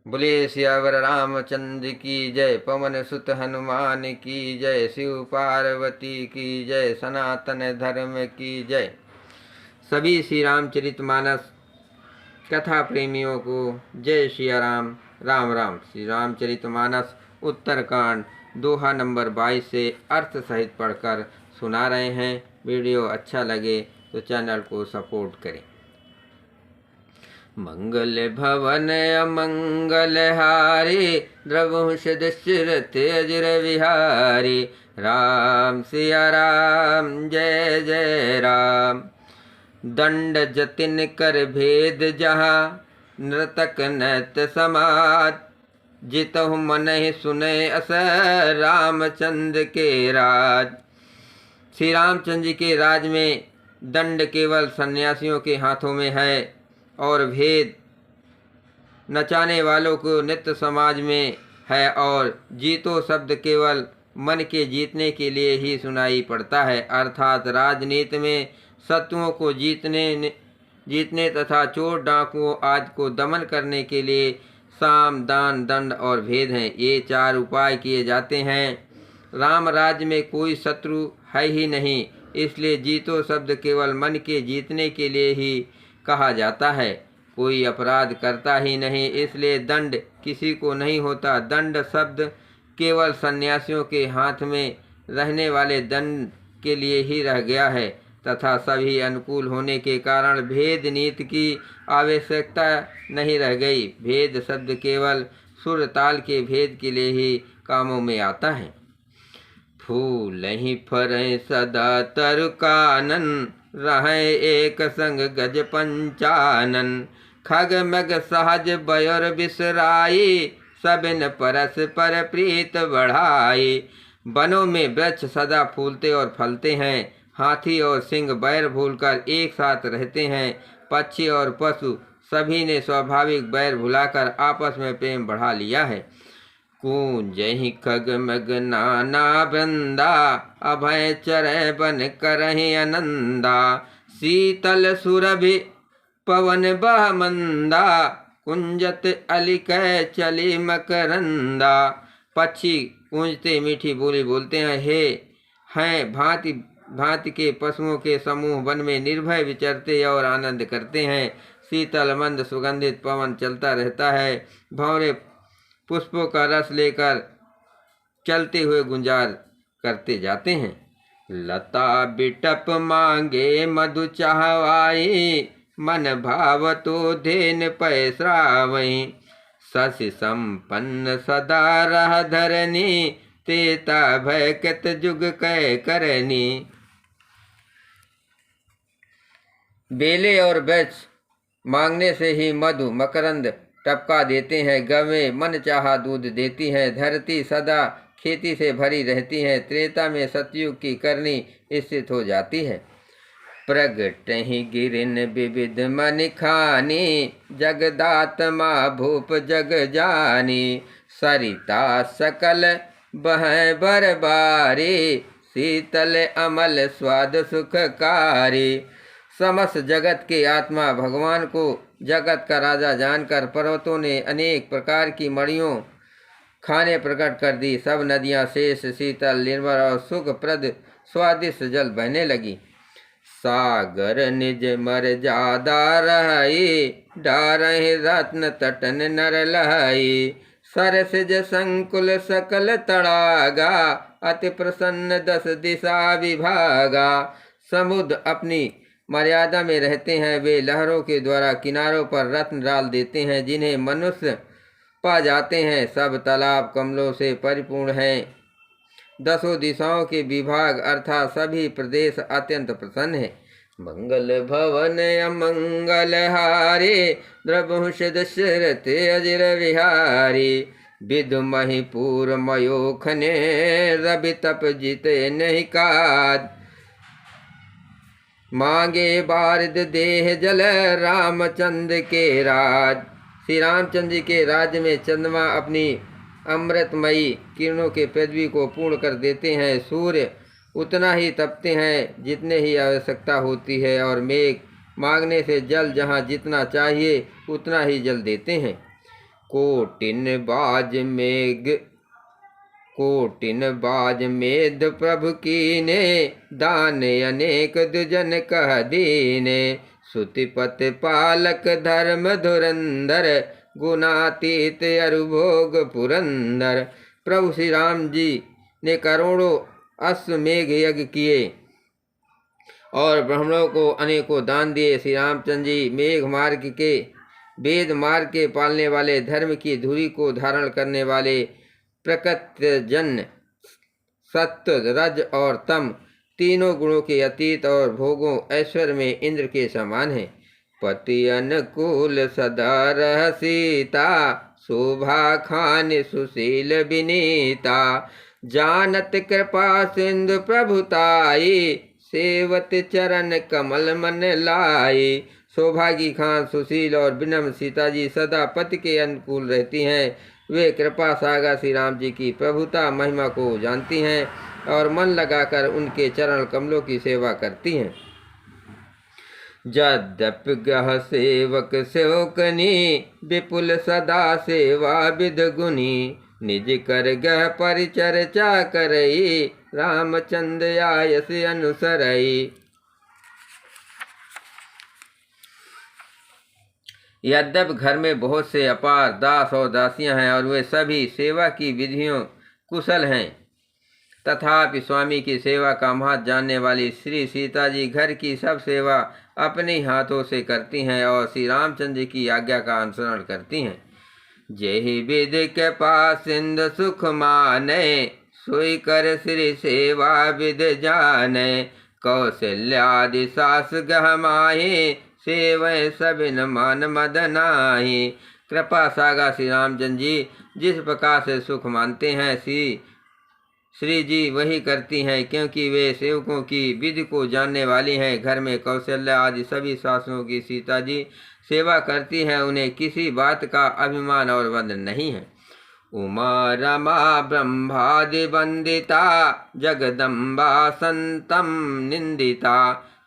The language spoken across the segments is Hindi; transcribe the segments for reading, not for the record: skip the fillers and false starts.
बोले सियावर रामचंद्र की जय। पवन सुत हनुमान की जय। शिव पार्वती की जय। सनातन धर्म की जय। सभी श्री रामचरितमानस कथा प्रेमियों को जय सिया राम। राम राम। श्री रामचरितमानस उत्तरकांड दोहा नंबर 22 से अर्थ सहित पढ़कर सुना रहे हैं। वीडियो अच्छा लगे तो चैनल को सपोर्ट करें। मंगल भवन अमंगल हारी, द्रवहुष दशरथ अजर विहारी। राम सिया राम जय जय राम। दंड जतिन कर भेद जहाँ, नृतक नृत समाज। जितहु मनहि सुने अस, रामचंद्र के राज। श्री रामचंद्र जी के राज में दंड केवल सन्यासियों के हाथों में है और भेद नचाने वालों को नित्य समाज में है, और जीतो शब्द केवल मन के जीतने के लिए ही सुनाई पड़ता है। अर्थात राजनीति में शत्रुओं को जीतने तथा चोर डाकुओं आदि को दमन करने के लिए साम दान दंड और भेद हैं। ये 4 उपाय किए जाते हैं। राम राज्य में कोई शत्रु है ही नहीं, इसलिए जीतो शब्द केवल मन के जीतने के लिए ही कहा जाता है। कोई अपराध करता ही नहीं, इसलिए दंड किसी को नहीं होता। दंड शब्द केवल सन्यासियों के हाथ में रहने वाले दंड के लिए ही रह गया है तथा सभी अनुकूल होने के कारण भेद नीति की आवश्यकता नहीं रह गई। भेद शब्द केवल सुर ताल के भेद के लिए ही कामों में आता है। फूल ही फरे सदा तरु कानन, रहे एक संग गज पंचानन। खग मग सहज बयोर बिसराई, सबिन परस पर प्रीत बढ़ाई। वनों में वृक्ष सदा फूलते और फलते हैं। हाथी और सिंह बैर भूलकर एक साथ रहते हैं। पक्षी और पशु सभी ने स्वाभाविक बैर भुलाकर आपस में प्रेम बढ़ा लिया है। कूंजहि खग मग नाना वृंदा, अभय चरय बन करहि आनंदा। शीतल सुरभि पवन बह मंदा, कुंजत अलिक चली मकरंदा। पक्षी कूंजते मीठी बोली बोलते हैं भांति भांति के पशुओं के समूह वन में निर्भय विचरते और आनंद करते हैं। शीतल मंद सुगंधित पवन चलता रहता है। भंवरे पुष्पों का रस लेकर चलते हुए गुंजार करते जाते हैं। लता बिटप मांगे मधु चाहवाई, मन भाव तो धेन पै श्रावई। शशि संपन्न सदा रह धरनी, तेता भय कृत जुग कै करनी। बेले और वृक्ष मांगने से ही मधु मकरंद टपका देते हैं। गवें मन चाहा दूध देती हैं। धरती सदा खेती से भरी रहती है। त्रेता में सतयुग की करनी स्थित हो जाती है। प्रगट ही गिरिन विविध मन खानी, जगदात्मा भूप जग जानी। सरिता सकल बह बरबारी, शीतल अमल स्वाद सुखकारी। समस्त जगत के आत्मा भगवान को जगत का राजा जानकर पर्वतों ने अनेक प्रकार की मणियों खाने प्रकट कर दी। सब नदियां शेष शीतल निर्मल और सुखप्रद स्वादिष्ट जल बहने लगी। सागर निज मर्यादा रही, डारहि रत्न तटन नर लहई। सरसिज संकुल सकल तड़ागा, अति प्रसन्न 10 दिशा विभागा। समुद्र अपनी मर्यादा में रहते हैं। वे लहरों के द्वारा किनारों पर रत्न डाल देते हैं, जिन्हें मनुष्य पा जाते हैं। सब तालाब कमलों से परिपूर्ण हैं। 10 दिशाओं के विभाग अर्थात सभी प्रदेश अत्यंत प्रसन्न है। मंगल भवन अमंगल हारी, द्रवहुष दशरथ अजर विहारी। विदु महिपुर मयोखने, रवि तप जीते नहीं काज। मांगे बारिद देह जल, रामचंद्र के राज। श्री रामचंद्र जी के राज्य में चंद्रमा अपनी अमृतमयी किरणों के पृथ्वी को पूर्ण कर देते हैं। सूर्य उतना ही तपते हैं जितने ही आवश्यकता होती है, और मेघ मांगने से जल जहाँ जितना चाहिए उतना ही जल देते हैं। कोटिन बाज मेद प्रभु कीने, दान अनेक दुजन कह दीने। सुतिपत पालक धर्म धुरंधर, गुणातीत अरुभोग पुरंदर। प्रभु श्री राम जी ने करोड़ों अश्वमेघ यज्ञ किए और ब्राह्मणों को अनेकों दान दिए। श्री रामचंद्र जी मेघ मार्ग के, वेद मार्ग के पालने वाले, धर्म की धुरी को धारण करने वाले, प्रकृत्यजन्य सत्व रज और तम तीनों गुणों के अतीत और भोगों ऐश्वर्य में इंद्र के समान है। पति अनुकूल सदा रह सीता, शोभा खान सुशील विनीता। जानत कृपा सिंधु प्रभुताई, सेवत चरण कमल मन लाई। सौभागी खान, सुशील और विनम्र सीता जी सदा पति के अनुकूल रहती हैं। वे कृपा सागर श्री राम जी की प्रभुता महिमा को जानती हैं और मन लगाकर उनके चरण कमलों की सेवा करती हैं। यद्यपि गह सेवक सेवकनी, विपुल सदा सेवा विध गुनी। निज कर गह परिचर्चा करई, रामचंद्र आयस अनुसरई। यद्यप घर में बहुत से अपार दास और दासियां हैं और वे सभी सेवा की विधियों कुशल हैं, तथापि स्वामी की सेवा का महत्व जानने वाली श्री सीता जी घर की सब सेवा अपने हाथों से करती हैं और श्री रामचंद्र की आज्ञा का अनुसरण करती हैं। जेहि विधि के पास सिंध सुख माने, सोई कर श्री सेवा विध जाने। कौशल्यादि सास गह माही, सेवै सबिन मान मद नाही। कृपा सागर श्री रामचंद्र जी जिस प्रकार से सुख मानते हैं श्री जी वही करती हैं, क्योंकि वे सेवकों की विधि को जानने वाली हैं। घर में कौशल्या आदि सभी सासुओं की सीता जी सेवा करती हैं, उन्हें किसी बात का अभिमान और बंधन नहीं है। उमा रमा ब्रह्मादि वंदिता, जगदम्बा संतम निंदिता।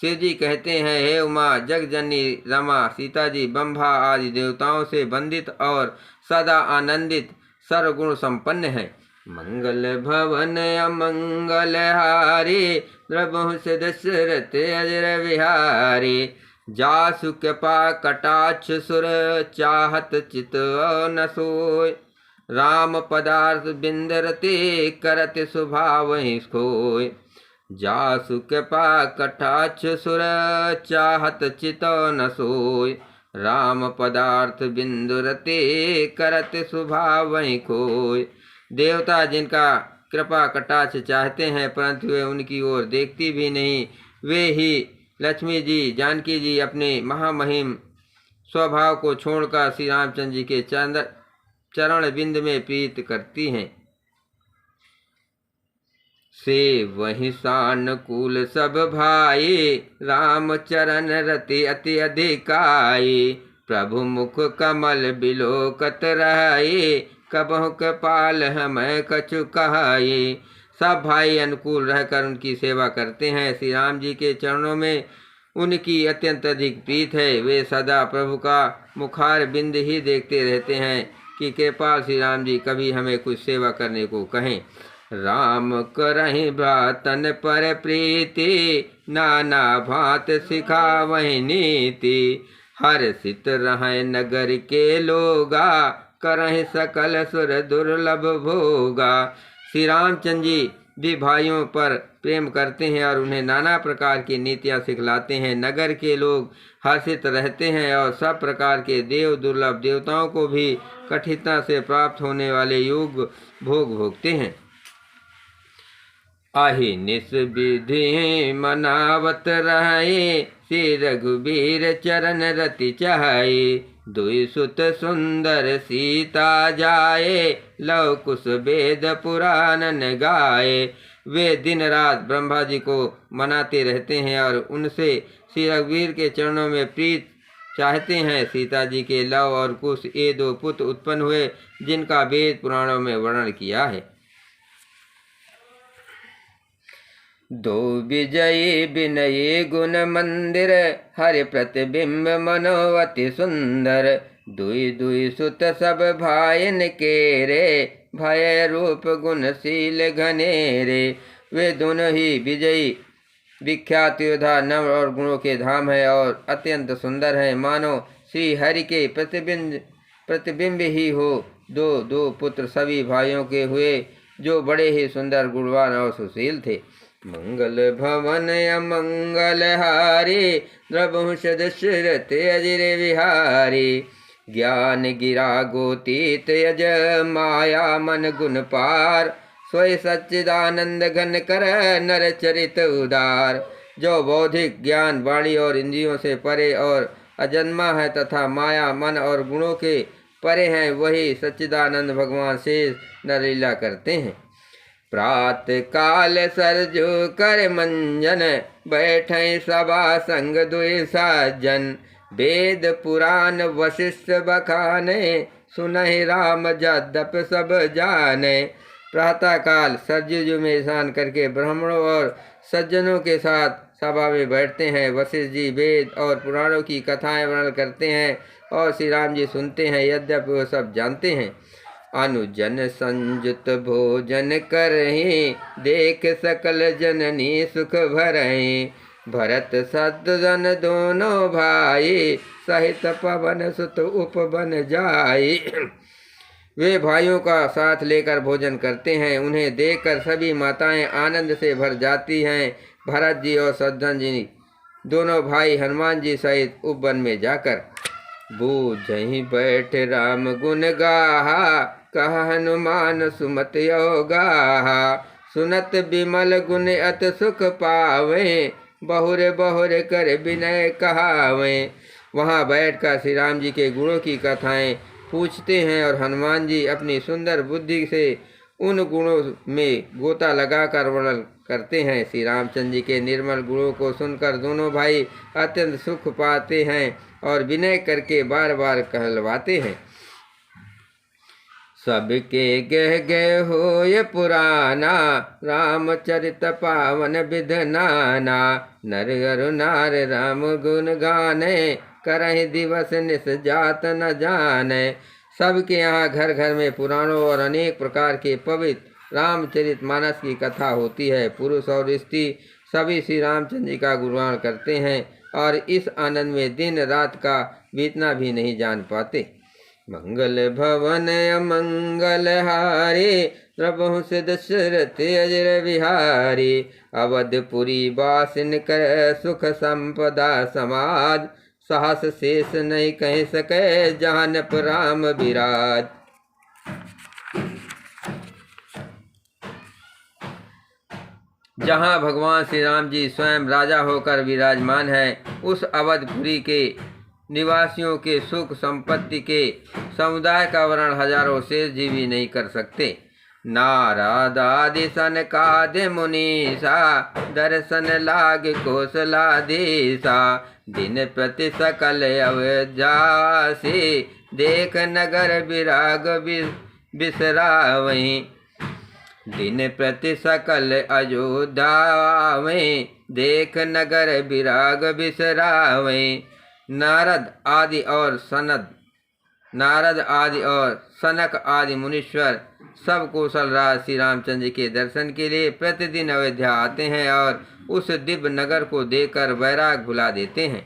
शिव जी कहते हैं, हे उमा, जगजननी रमा सीता जी ब्रह्मा आदि देवताओं से वंदित और सदा आनंदित सर्वगुण संपन्न है। मंगल भवन अमंगल हारी, द्रवहुष दशरथ अजर विहारी। जासु कृपा कटाक्ष सुर, चाहत चित न सोय। राम पदार्थ बिंदरते, करत स्वभाव खोय। जासु कृपा कटाक्ष सुर, चाहत चित न सोय। राम पदार्थ बिंदुरते, करत स्वभाव खोय। देवता जिनका कृपा कटाक्ष चाहते हैं परंतु वे उनकी ओर देखती भी नहीं, वे ही लक्ष्मी जी, जानकी जी अपने महामहिम स्वभाव को छोड़कर श्री रामचंद्र जी के चरण बिंद में प्रीत करती हैं। से वही सानुकूल सब भाई, राम चरण रति अति अधिकाई। प्रभु मुख कमल बिलोकत रहाई, कबहु कपाल हमें कछु कहाई। सब भाई अनुकूल रहकर उनकी सेवा करते हैं। श्री राम जी के चरणों में उनकी अत्यंत अधिक प्रीत है। वे सदा प्रभु का मुखार बिंद ही देखते रहते हैं कि कृपाल श्री राम जी कभी हमें कुछ सेवा करने को कहें। राम करहि भ्रातन पर प्रीति, नाना भांत सिखावहि नीति। हर्षित रहें नगर के लोगा, करहि सकल सुर दुर्लभ भोगा। श्री रामचंद्र जी भी भाइयों पर प्रेम करते हैं और उन्हें नाना प्रकार की नीतियाँ सिखलाते हैं। नगर के लोग हर्षित रहते हैं और सब प्रकार के देव दुर्लभ देवताओं को भी कठिनता से प्राप्त होने वाले योग भोग भोगते हैं। आहि निस विधि मनावत रहे, श्री रघुबीर चरण रति चाहे। दुई सुत सुंदर सीता जाए, लव कुश वेद पुराणन गाए। वे दिन रात ब्रह्मा जी को मनाते रहते हैं और उनसे श्री रघुवीर के चरणों में प्रीत चाहते हैं। सीता जी के लव और कुश ये दो पुत्र उत्पन्न हुए जिनका वेद पुराणों में वर्णन किया है। दो विजयी विनयी गुण मंदिर, हरि प्रतिबिंब मनोवति सुंदर। दुई दुई सुत सब भाइन के रे, भय रूप गुणशील घनेरे। वे दोनों ही विजयी विख्यात योद्धा नव और गुणों के धाम है और अत्यंत सुंदर है, मानो श्री हरि के प्रतिबिंब ही हो। दो दो पुत्र सभी भाइयों के हुए, जो बड़े ही सुंदर गुणवान और सुशील थे। मंगल भवन अमंगल हारी, द्रवहुष दशरथ अजिर विहारी। ज्ञान गिरा गोतीत यज, माया मन गुण पार। सोई सच्चिदानंद घन कर, नर चरित उदार। जो बौद्धिक ज्ञान वाणी और इंद्रियों से परे और अजन्मा है तथा माया मन और गुणों के परे हैं, वही सच्चिदानंद भगवान शेष नरलीला करते हैं। प्रात काल सरजू कर मंजन, बैठे सभा संग दुई साजन। वेद पुराण वशिष्ठ बखाने, सुनहि राम जद्यप सब जाने। प्रातः काल सरजू में स्नान करके ब्राह्मणों और सज्जनों के साथ सभा में बैठते हैं। वशिष्ठ जी वेद और पुराणों की कथाएं वर्णन करते हैं और श्री राम जी सुनते हैं, यद्यपि वो सब जानते हैं। अनुजन संयुत भोजन करहि, देख सकल जननी सुख भरहि। भरत शत्रुघ्न दोनों भाई, सहित पवन सुत उपवन जाई। वे भाइयों का साथ लेकर भोजन करते हैं। उन्हें देखकर सभी माताएं आनंद से भर जाती हैं। भरत जी और शत्रुघ्न जी दोनों भाई हनुमान जी सहित उपवन में जाकर बूझहि बैठ राम गुण गाहा, कह हनुमान सुमत योगाहा। सुनत विमल गुण अत सुख पावे, बहुरे बहुरे कर विनय कहावे। वहाँ बैठकर श्री राम जी के गुणों की कथाएं पूछते हैं और हनुमान जी अपनी सुंदर बुद्धि से उन गुणों में गोता लगाकर वर्णन करते हैं। श्री रामचंद्र जी के निर्मल गुणों को सुनकर दोनों भाई अत्यंत सुख पाते हैं और विनय करके बार बार कहलवाते हैं। सबके गह गह होय पुराना, रामचरित पावन विध नाना। नर अरु नार राम गुण गाने, करहि दिवस निस जात न जाने। सबके यहाँ घर घर में पुराणों और अनेक प्रकार के पवित्र रामचरित मानस की कथा होती है। पुरुष और स्त्री सभी श्री रामचंद्र जी का गुणगान करते हैं और इस आनंद में दिन रात का बीतना भी नहीं जान पाते। मंगल भवन अमंगल हारी, द्रवहुष दशरथ अजिर विहारी। अवधपुरी बासिन कर, सुख संपदा समाज। साहस शेष नहीं कह सके, जहानप राम विराज। जहाँ भगवान श्री राम जी स्वयं राजा होकर विराजमान है, उस अवधपुरी के निवासियों के सुख संपत्ति के समुदाय का वर्णन हजारों शेष जीवी नहीं कर सकते। नारद आदि सनकाद मुनीसा, दर्शन लाग कौशलाधीसा। दिन प्रति सकल अवजासी, देख नगर विराग बिसरावहीं। दिन प्रति सकल अयोध्यावें, देख नगर विराग बिसरावें। नारद आदि और सनक आदि मुनीश्वर सब कौशल राज श्री रामचंद्र के दर्शन के लिए प्रतिदिन अयोध्या आते हैं और उस दिव्य नगर को देखकर वैराग भुला देते हैं।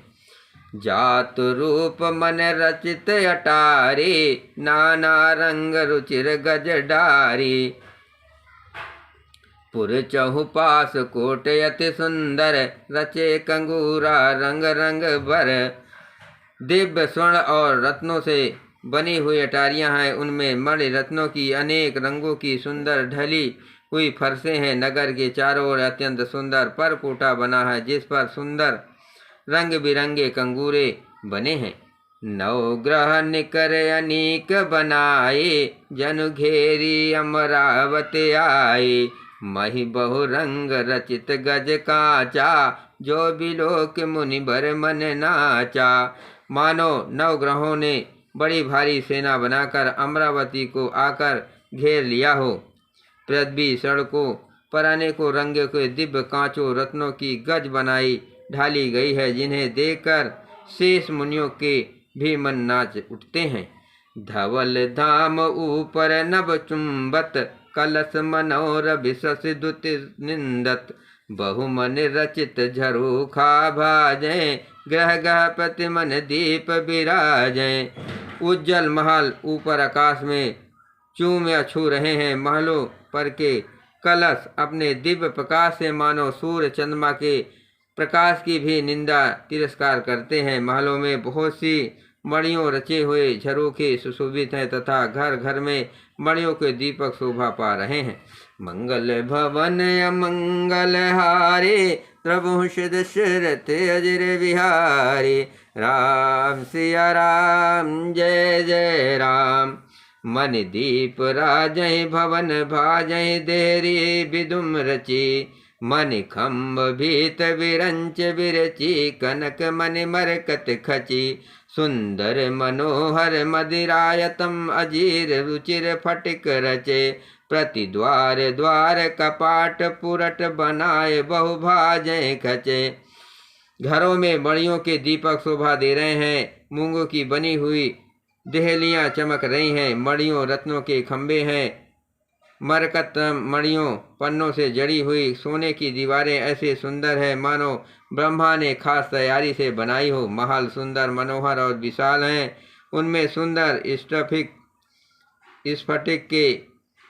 जात रूप मन रचित अटारी, नाना रंग रुचिर गज डारी। पुर चहुपास कोट अति सुंदर, रचे कंगूरा रंग रंग भर। दिव्य स्वर्ण और रत्नों से बनी हुई अटारियां हैं, उनमें मणि रत्नों की अनेक रंगों की सुंदर ढली हुई फरसें हैं। नगर के चारों ओर अत्यंत सुंदर परकोटा बना है, जिस पर सुंदर रंग बिरंगे कंगूरे बने हैं। नवग्रह निकर अनेक बनाए, जनु घेरी अमरावती आए। मही बहु रंग रचित गज काचा, जो बिलोक मुनि भर मन नाचा। मानो नवग्रहों ने बड़ी भारी सेना बनाकर अमरावती को आकर घेर लिया हो। पृथ्वी सड़कों पर अनेकों रंगे के दिव्य कांचों रत्नों की गज बनाई ढाली गई है, जिन्हें देखकर शेष मुनियों के भी मन नाच उठते हैं। धवल धाम ऊपर नभ चुंबत, कलश मनोर विशस दुत निंदत। बहुमन रचित झरोखा भाजय, ग्रह ग्रह प्रति मन दीप विराजय। उज्जवल महल ऊपर आकाश में चूम या छू रहे हैं। महलों पर के कलश अपने दिव्य प्रकाश से मानो सूर्य चंद्रमा के प्रकाश की भी निंदा तिरस्कार करते हैं। महलों में बहुत सी मणियों रचे हुए झरोखे सुशोभित हैं तथा घर घर में मणियों के दीपक शोभा पा रहे हैं। मंगल भवन अमंगल हारे, प्रभु दशरथ अजिर बिहारी। राम सिया राम जय जय राम। मन दीप राजय भवन भाजय, देरी विदुम रची। मन खम्भ भीत विरंच विरची, कनक मणि मरकत खची। सुंदर मनोहर मदिरायतम, अजीर रुचिर फटिक रचे। प्रति द्वार द्वार कपाट पुरट, बनाए बहु भाजय खचे। घरों में मणियों के दीपक शोभा दे रहे हैं। मूंगों की बनी हुई देहलियां चमक रही हैं। मणियों रत्नों के खंभे हैं। मरकत मणियों पन्नों से जड़ी हुई सोने की दीवारें ऐसे सुंदर है मानो ब्रह्मा ने खास तैयारी से बनाई हो। महल सुंदर मनोहर और विशाल हैं। उनमें सुंदर स्फटिक के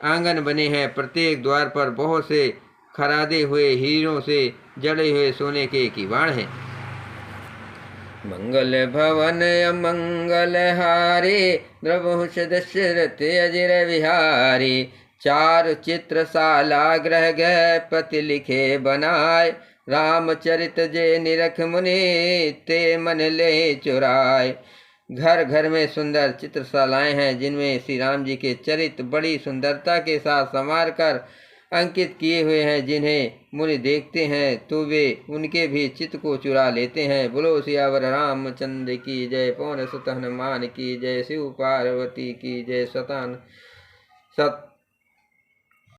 आंगन बने हैं। प्रत्येक द्वार पर बहुत से खरादे हुए हीरों से जड़े हुए सोने के किवाड़ हैं। मंगल भवन अमंगल हारे, द्रवहुष दशरथ अजिर बिहारी। चार चित्रशाला ग्रह ग्रह पति लिखे बनाए, रामचरित जे निरख मुनि, ते मन ले चुराए। घर घर में सुंदर चित्रशालाएं हैं जिनमें श्री राम जी के चरित्र बड़ी सुंदरता के साथ संवार कर अंकित किए हुए हैं। जिन्हें मुनि देखते हैं तो वे उनके भी चित्त को चुरा लेते हैं। बोलो सियावर रामचंद्र की जय, पवन सुत हनुमान की जय, शिव पार्वती की जय। सत